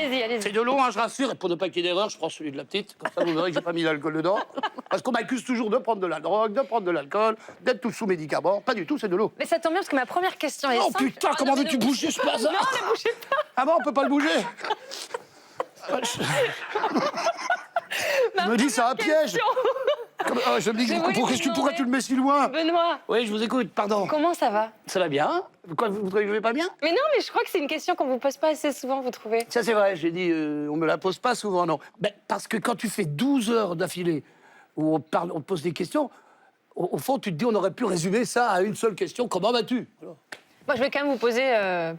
Allez-y, allez-y. C'est de l'eau, hein, je rassure, et pour ne pas qu'il y ait d'erreur, je prends celui de la petite. Comme ça, vous verrez que j'ai pas mis d'alcool dedans. Parce qu'on m'accuse toujours de prendre de la drogue, de prendre de l'alcool, d'être tout sous médicaments. Pas du tout, c'est de l'eau. Mais ça tombe bien parce que ma première question est Oh simple. putain, Ah, comment non, mais veux-tu ne bouger ce bazar? Non, ne bougez pas. Ah bon, on peut pas le bouger? Je me dis, c'est un piège. Je me dis, Je voulais vous pourquoi tu le mets si loin? Benoît, Oui, je vous écoute, pardon. comment ça va? Ça va bien? Quoi, vous trouvez que je vais pas bien? Mais non, mais je crois que c'est une question qu'on vous pose pas assez souvent, vous trouvez? Ça, c'est vrai, j'ai dit, on me la pose pas souvent, non. Ben, parce que quand tu fais 12 heures d'affilée où on te pose des questions, au fond, tu te dis, on aurait pu résumer ça à une seule question, comment vas-tu? Bon, je vais quand même vous poser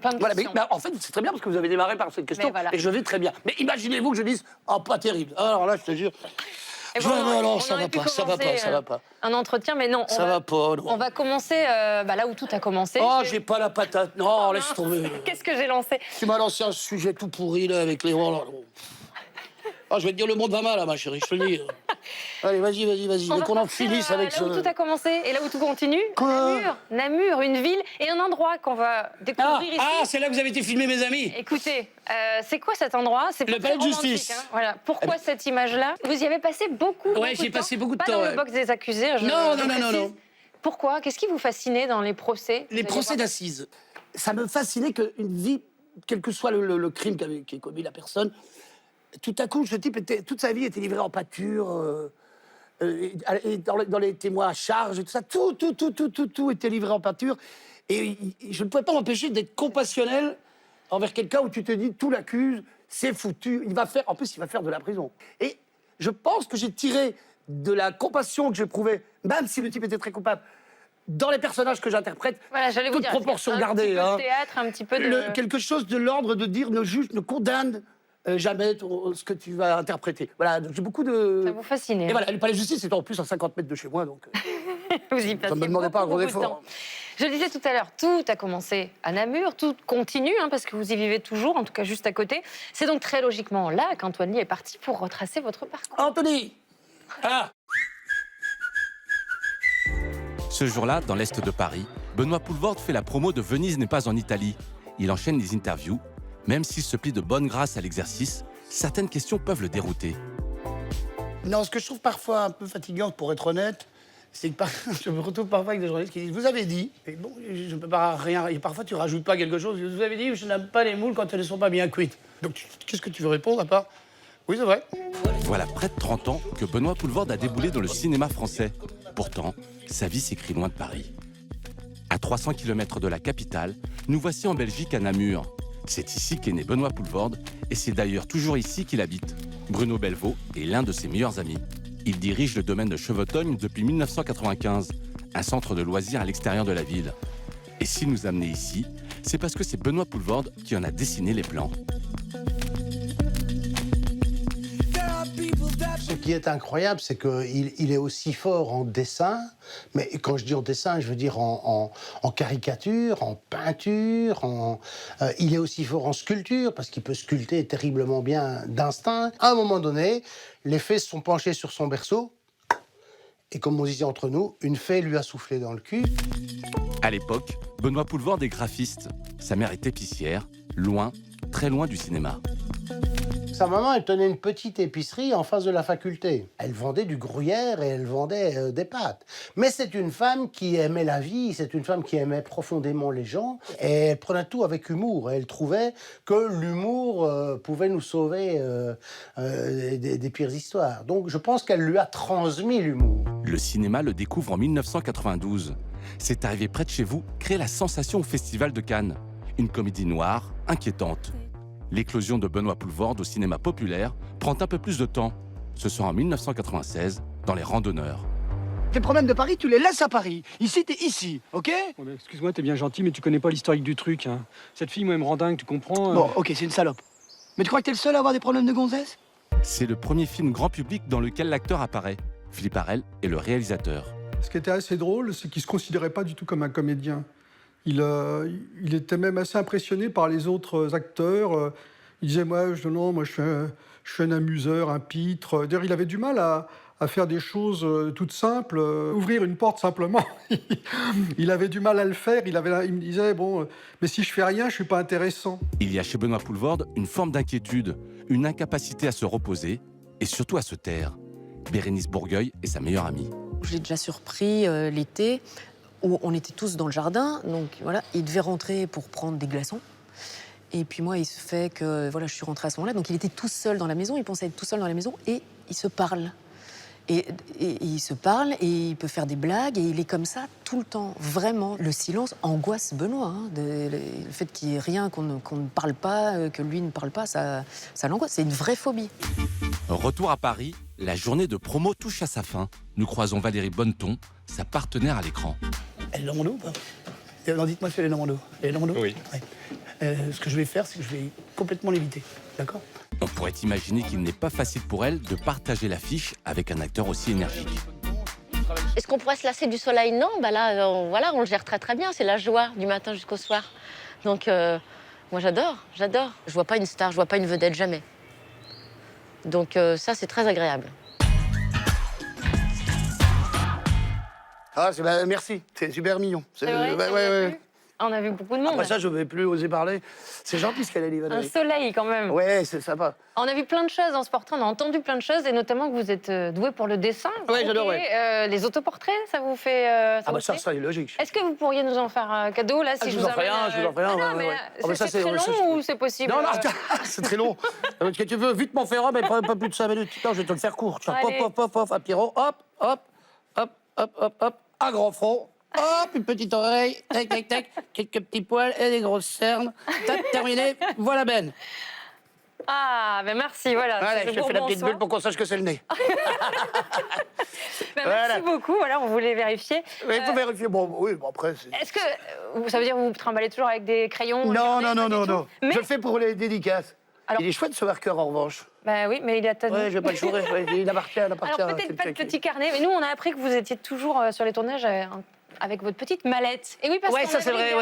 plein de Voilà, questions. mais en fait, c'est très bien parce que vous avez démarré par cette question Mais voilà. et je vais très bien. Mais imaginez-vous que je dise, oh, pas terrible. Alors là, je te jure. Et bon, non, on ça aurait va pu pas, ça va commencer, pas, ça va pas. Un entretien, mais non. Ça va pas, non. On va commencer là où tout a commencé. Oh, j'ai pas la patate. Non, laisse tomber. Qu'est-ce que j'ai lancé? Tu m'as lancé un sujet tout pourri, là, avec les... Oh, là, là. Ah, je vais te dire, le monde va mal, là, ma chérie, je te le dis. Allez, vas-y. Mais qu'on en finisse avec là où tout a commencé et là où tout continue. Quoi? Namur, une ville et un endroit qu'on va découvrir ici. C'est là que vous avez été filmés, mes amis. Écoutez, c'est quoi cet endroit? C'est Le pas palais très de romantique, justice. hein. Voilà. Pourquoi cette image-là? Vous y avez passé beaucoup Ouais, de j'ai temps. passé beaucoup de Pas temps, dans ouais. le box des accusés. Non. précise. Pourquoi? Qu'est-ce qui vous fascinait dans les procès? Les procès d'assises. Ça me fascinait qu'une vie, quel que soit le crime qui est commis la personne, tout à coup, ce type, toute sa vie était livré en pâture, et dans les témoins à charge, et tout ça, tout était livré en pâture. Et je ne pouvais pas m'empêcher d'être compassionnel envers quelqu'un où tu te dis, tout l'accuse, c'est foutu, en plus, il va faire de la prison. Et je pense que j'ai tiré de la compassion que j'éprouvais, même si le type était très coupable, dans les personnages que j'interprète, Voilà, j'allais vous toute dire. proportion Un gardée. petit peu Hein. de théâtre, un petit peu de... Quelque chose de l'ordre de dire, ne condamne jamais ce que tu vas interpréter. Voilà, donc j'ai beaucoup de... Ça vous fascinait. Et voilà, le palais de justice est en plus à 50 mètres de chez moi, donc Vous y passez ça ne me demandait pas un gros beaucoup de effort. temps. Je le disais tout à l'heure, tout a commencé à Namur, tout continue, hein, parce que vous y vivez toujours, en tout cas juste à côté. C'est donc très logiquement là qu'Antoine Ly est parti pour retracer votre parcours. Anthony. Ah. Ce jour-là, dans l'est de Paris, Benoît Poelvoorde fait la promo de Venise n'est pas en Italie. Il enchaîne les interviews. Même s'il se plie de bonne grâce à l'exercice, certaines questions peuvent le dérouter. Non, ce que je trouve parfois un peu fatigant, pour être honnête, c'est que je me retrouve parfois avec des journalistes qui disent « Vous avez dit », et bon, je ne peux pas rien, et parfois tu rajoutes pas quelque chose, « Vous avez dit, je n'aime pas les moules quand elles ne sont pas bien cuites ». Donc, qu'est-ce que tu veux répondre à part « Oui, c'est vrai ». Voilà près de 30 ans que Benoît Poelvoorde a déboulé dans le cinéma français. Pourtant, sa vie s'écrit loin de Paris. À 300 km de la capitale, nous voici en Belgique à Namur. C'est ici qu'est né Benoît Poelvoorde et c'est d'ailleurs toujours ici qu'il habite. Bruno Belvaux est l'un de ses meilleurs amis. Il dirige le domaine de Chevautogne depuis 1995, un centre de loisirs à l'extérieur de la ville. Et s'il nous a amenés ici, c'est parce que c'est Benoît Poelvoorde qui en a dessiné les plans. Ce qui est incroyable, c'est qu'il est aussi fort en dessin, mais quand je dis en dessin, je veux dire en caricature, en peinture, il est aussi fort en sculpture, parce qu'il peut sculpter terriblement bien d'instinct. À un moment donné, les fées se sont penchées sur son berceau, et comme on disait entre nous, une fée lui a soufflé dans le cul. À l'époque, Benoît Poelvoorde est graphiste. Sa mère est épicière, loin, très loin du cinéma. Sa maman, elle tenait une petite épicerie en face de la faculté. Elle vendait du gruyère et elle vendait des pâtes. Mais c'est une femme qui aimait la vie, c'est une femme qui aimait profondément les gens. Et elle prenait tout avec humour. Et elle trouvait que l'humour pouvait nous sauver des pires histoires. Donc je pense qu'elle lui a transmis l'humour. Le cinéma le découvre en 1992. C'est arrivé près de chez vous, créer la sensation au Festival de Cannes. Une comédie noire, inquiétante. L'éclosion de Benoît Poelvoorde au cinéma populaire prend un peu plus de temps. Ce sera en 1996, dans Les Randonneurs. Tes problèmes de Paris, tu les laisses à Paris. Ici, t'es ici, ok? Ouais, excuse-moi, t'es bien gentil, mais tu connais pas l'historique du truc. Hein. Cette fille, moi, elle me rend dingue, tu comprends Bon, ok, c'est une salope. Mais tu crois que t'es le seul à avoir des problèmes de gonzesse? C'est le premier film grand public dans lequel l'acteur apparaît. Philippe Harel est le réalisateur. Ce qui était assez drôle, c'est qu'il ne se considérait pas du tout comme un comédien. Il était même assez impressionné par les autres acteurs. Il disait, moi, je suis un amuseur, un pitre. D'ailleurs, il avait du mal à faire des choses toutes simples, ouvrir une porte simplement. Il avait du mal à le faire, il me disait, bon, mais si je fais rien, je suis pas intéressant. Il y a chez Benoît Poelvoorde une forme d'inquiétude, une incapacité à se reposer et surtout à se taire. Bérénice Bourgueil est sa meilleure amie. Je l'ai déjà surpris l'été, où on était tous dans le jardin, donc voilà, il devait rentrer pour prendre des glaçons. Et puis moi, il se fait que voilà, je suis rentrée à ce moment-là, donc il était tout seul dans la maison, il pensait être tout seul dans la maison, et il se parle. Et il se parle, et il peut faire des blagues, et il est comme ça tout le temps. Vraiment, le silence angoisse Benoît. Hein, le fait qu'il n'y ait rien, qu'on ne parle pas, que lui ne parle pas, ça l'angoisse. C'est une vraie phobie. Retour à Paris, la journée de promo touche à sa fin. Nous croisons Valérie Bonneton, sa partenaire à l'écran. Elle est dans mon dos ou pas? Non, dites-moi si elle est dans mon dos. Elle est dans mon dos? Oui. Ouais. Ce que je vais faire, c'est que je vais complètement l'éviter. D'accord? On pourrait imaginer qu'il n'est pas facile pour elle de partager l'affiche avec un acteur aussi énergique. Est-ce qu'on pourrait se lasser du soleil? Non, bah là, voilà, on le gère très très bien. C'est la joie du matin jusqu'au soir. Donc, moi j'adore. Je vois pas une star, je vois pas une vedette, jamais. Donc ça, c'est très agréable. Ah, merci, c'est super mignon. C'est vrai, ouais. On a vu beaucoup de monde. Après ça, je ne vais plus oser parler. C'est gentil ce qu'elle a dit, Un Valérie. soleil, quand même. Ouais, c'est sympa. On a vu plein de choses en ce portrait, on a entendu plein de choses, et notamment que vous êtes doué pour le dessin. Ouais, j'adore, les autoportraits, ça vous fait... Ah bah ça, c'est logique. Est-ce que vous pourriez nous en faire un cadeau, là, si je vous en ferai un, je vous en ferai un. Ah non, mais ça, c'est très long ou c'est possible? Non, c'est très long. Ce que tu veux, vite m'en faire un, mais pas plus de 5 minutes. Non, je vais te le faire court. Hop, un Pierrot, hop, un grand front. Hop, une petite oreille, tac, quelques petits poils et des grosses cernes. Tac, terminé, voilà Ben. Ah, ben merci, voilà. Allez, je fais la petite bulle pour qu'on sache que c'est le nez. Merci beaucoup, voilà, on voulait vérifier. Il faut vérifier, bon après... Est-ce que ça veut dire que vous trimballez toujours avec des crayons? Non. Mais... Je le fais pour les dédicaces. Alors... Il est chouette ce marqueur en revanche. Bah oui, mais il a tellement... Ouais, je vais pas le chourer, il appartient. Alors peut-être pas de petit carnet, mais nous on a appris que vous étiez toujours sur les tournages avec votre petite mallette. Et oui, parce ça c'est vrai,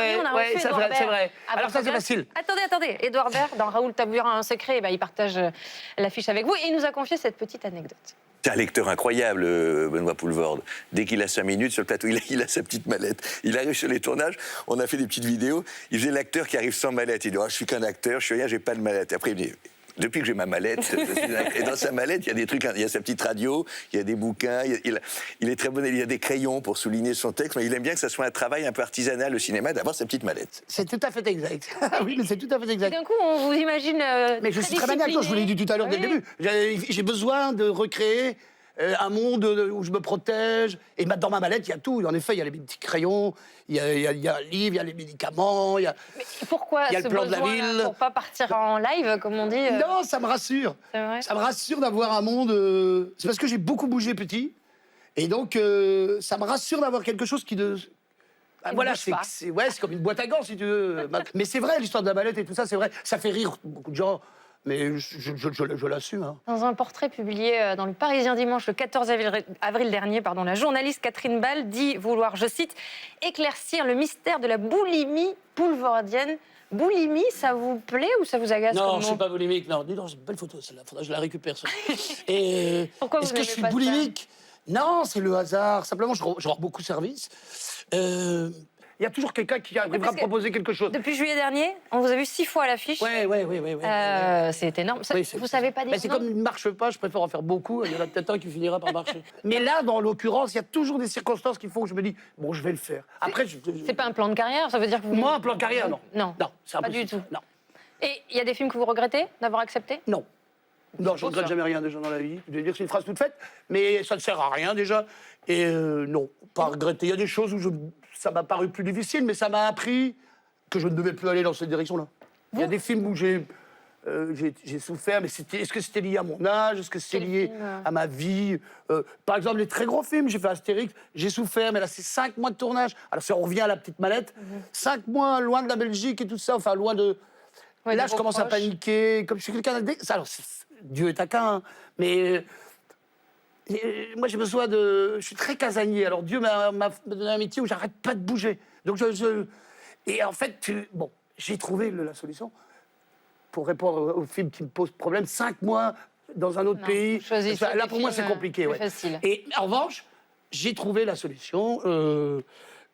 c'est vrai. Alors ça c'est facile. Attendez, Édouard Baird, dans Raoul Taburin, un secret, il partage l'affiche avec vous et il nous a confié cette petite anecdote. C'est un lecteur incroyable, Benoît Poelvoorde. Dès qu'il a 5 minutes sur le plateau, il a sa petite mallette. Il arrive sur les tournages, on a fait des petites vidéos. Il faisait l'acteur qui arrive sans mallette. Il dit, je suis qu'un acteur, je suis rien, j'ai pas de mallette. Après, il me dit, depuis que j'ai ma mallette, et dans sa mallette, il y a des trucs, il y a sa petite radio, il y a des bouquins, il est très bon, il y a des crayons pour souligner son texte, mais il aime bien que ça soit un travail un peu artisanal, le cinéma, d'avoir sa petite mallette. C'est tout à fait exact. Oui, mais c'est tout à fait exact. D'un coup, on vous imagine. Mais je suis très maniaque, je vous l'ai dit tout à l'heure dès le début. J'ai besoin de recréer un monde où je me protège. Et dans ma mallette, il y a tout. En effet, il y a les petits crayons, il y a un livre, il y a les médicaments, il y a... Mais pourquoi il y a le plan de la ville. Pour pas partir en live, comme on dit Non, ça me rassure. C'est vrai. Ça me rassure d'avoir un monde... C'est parce que j'ai beaucoup bougé petit. Et donc, ça me rassure d'avoir quelque chose qui... Voilà, c'est comme une boîte à gants, si tu veux. Mais c'est vrai, l'histoire de la mallette et tout ça, c'est vrai. Ça fait rire beaucoup de gens. Mais je l'assume. Hein. Dans un portrait publié dans le Parisien dimanche le 14 avril dernier, la journaliste Catherine Ball dit vouloir, je cite, éclaircir le mystère de la boulimie poulvordienne. Boulimie, ça vous plaît ou ça vous agace? Non, je ne suis pas boulimique. Non, dis donc, c'est une belle photo, celle-là. Faudrait que je la récupère. Et pourquoi vous est-ce que je suis boulimique? Non, c'est le hasard. Simplement, je rends beaucoup service. Il y a toujours quelqu'un qui arrivera à proposer quelque chose. Depuis juillet dernier, on vous a vu 6 fois à l'affiche. Ouais. C'est énorme. Ça, vous savez pas dire. C'est comme il ne marche pas, je préfère en faire beaucoup. Il y en a peut-être un qui finira par marcher. Mais là, dans l'occurrence, il y a toujours des circonstances qui font que je me dis, bon, je vais le faire. Après, c'est pas un plan de carrière, ça veut dire que vous... Moi, un plan de carrière, non. Non, c'est pas du tout. Non. Et il y a des films que vous regrettez d'avoir accepté? Non. Non, je ne regrette jamais rien déjà dans la vie. Je vais dire que c'est une phrase toute faite, mais ça ne sert à rien déjà. Et non, pas regretter. Il y a des choses où ça m'a paru plus difficile, mais ça m'a appris que je ne devais plus aller dans cette direction-là. Il y a des films où j'ai souffert, mais est-ce que c'était lié à mon âge? Est-ce que c'était lié à ma vie? Par exemple, les très grands films, j'ai fait Astérix, j'ai souffert, mais là, c'est 5 mois de tournage. Alors, si on revient à la petite mallette, 5 mois loin de la Belgique et tout ça, enfin, loin de... Ouais, là, je commence à paniquer, comme je suis quelqu'un de... Alors, Dieu est taquin, hein, mais... moi, j'ai besoin de... Je suis très casanier. Alors, Dieu m'a donné un métier où j'arrête pas de bouger. Donc, Et en fait, j'ai trouvé la solution pour répondre aux films qui me posent problème. 5 mois, dans un autre Non, pays. vous choisissez Là, des pour moi, c'est films, compliqué. plus Ouais. faciles. Et en revanche, j'ai trouvé la solution.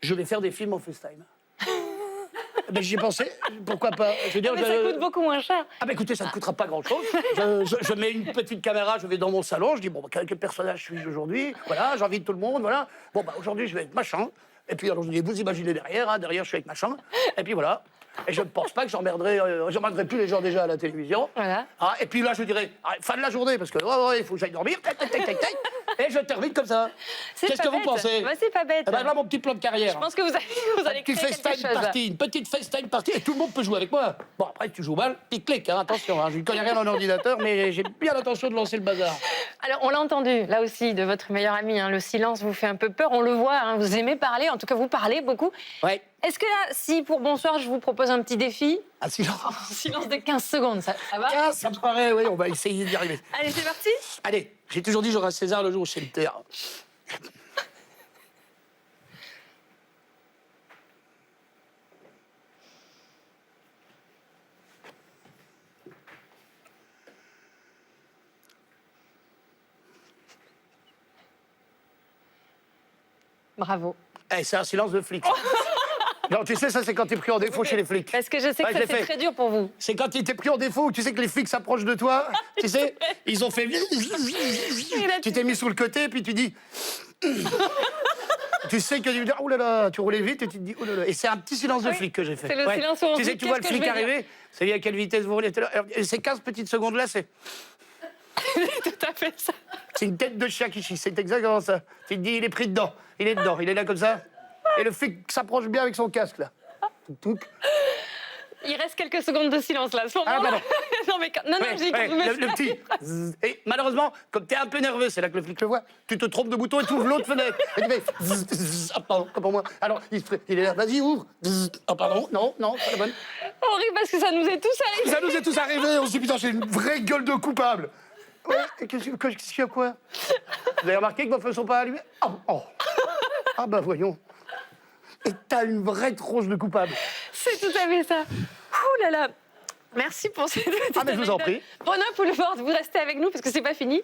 Je vais faire des films en FaceTime. Mais j'y ai pensé, pourquoi pas. Je veux dire, Mais ça coûte beaucoup moins cher. Ah bah écoutez, ça ne coûtera pas grand-chose. Je mets une petite caméra, je vais dans mon salon, je dis, bon, quel personnage suis-je aujourd'hui? Voilà, j'invite tout le monde, voilà. Bon, bah aujourd'hui, je vais être machin. Et puis, alors, je dis, vous imaginez derrière, hein, derrière, je suis avec machin. Et puis voilà. Et je ne pense pas que j'emmerderai plus les gens déjà à la télévision. Voilà. Ah, et puis là, je dirais, fin de la journée, parce que il faut que j'aille dormir. Tac, tac, tac, tac, tac. Et je termine comme ça. C'est Qu'est-ce pas que vous bête. pensez? Ouais, c'est pas bête. Eh ben, voilà mon petit plan de carrière. Je pense que vous allez Un petit créer quelque FaceTime chose. party, une petite FaceTime party, et tout le monde peut jouer avec moi. Bon, après, tu joues mal, tic-clic, hein, attention, hein, je ne connais rien en ordinateur, mais j'ai bien l'intention de lancer le bazar. Alors, on l'a entendu, là aussi, de votre meilleur ami, hein, le silence vous fait un peu peur, on le voit, hein, vous aimez parler, en tout cas, vous parlez beaucoup. Ouais. Est-ce que là, si pour Bonsoir, je vous propose un petit défi, Ah, silence. silence de 15 secondes, ça va? Ah, ça me paraît, oui, on va essayer d'y arriver. Allez, c'est parti. Allez, j'ai toujours dit j'aurai César le jour où je sais le taire. Bravo. Eh, c'est un silence de flic. Non, tu sais, ça, c'est quand t'es pris en défaut chez les flics. Parce que je sais Ouais, que je ça, l'ai c'est fait. très dur pour vous. C'est quand t'es pris en défaut, tu sais que les flics s'approchent de toi, tu sais, ils ont fait... Tu t'es mis sous le côté, puis tu dis... Tu sais que tu dis, oh là là, tu roulais vite et tu te dis, oh là là. Et c'est un petit silence de Oui, flic que j'ai fait. c'est le silence où on Tu se sais, dit, tu vois le qu'est-ce que flic je vais dire arriver, c'est lui à quelle vitesse vous roulez. Et ces 15 petites secondes-là, c'est Tout à fait ça. une tête de chien qui chie, c'est exactement ça. Tu te dis, il est pris dedans, il est dedans, il est là comme ça. Et le flic s'approche bien avec son casque, là. Touc. Il reste quelques secondes de silence là, à ce moment-là. pardon. non, mais non, Ouais, je dis ouais, quand vous le petit. Zzz. Et malheureusement, comme t'es un peu nerveux, c'est là que le flic le voit, tu te trompes de bouton et tu ouvres l'autre fenêtre. Et tu fais zzz, zzz. Ah, pardon, pas pour moi. Alors, il est là, vas-y, ouvre. Zzz. Ah, pardon, non, pas la bonne. Horrible parce que ça nous est tous arrivé. Ça nous est tous arrivé, on se dit putain, j'ai une vraie gueule de coupable. Ouais, et qu'est-ce qu'il y a quoi? Vous avez remarqué que vos feux sont pas allumés? Ah bah voyons. Et t'as une vraie tronche de coupable. C'est tout à fait ça. Ouh là là. Merci pour cette petite Ah, mais je vous en anecdote. prie. Benoît Poulvord, vous restez avec nous parce que c'est pas fini.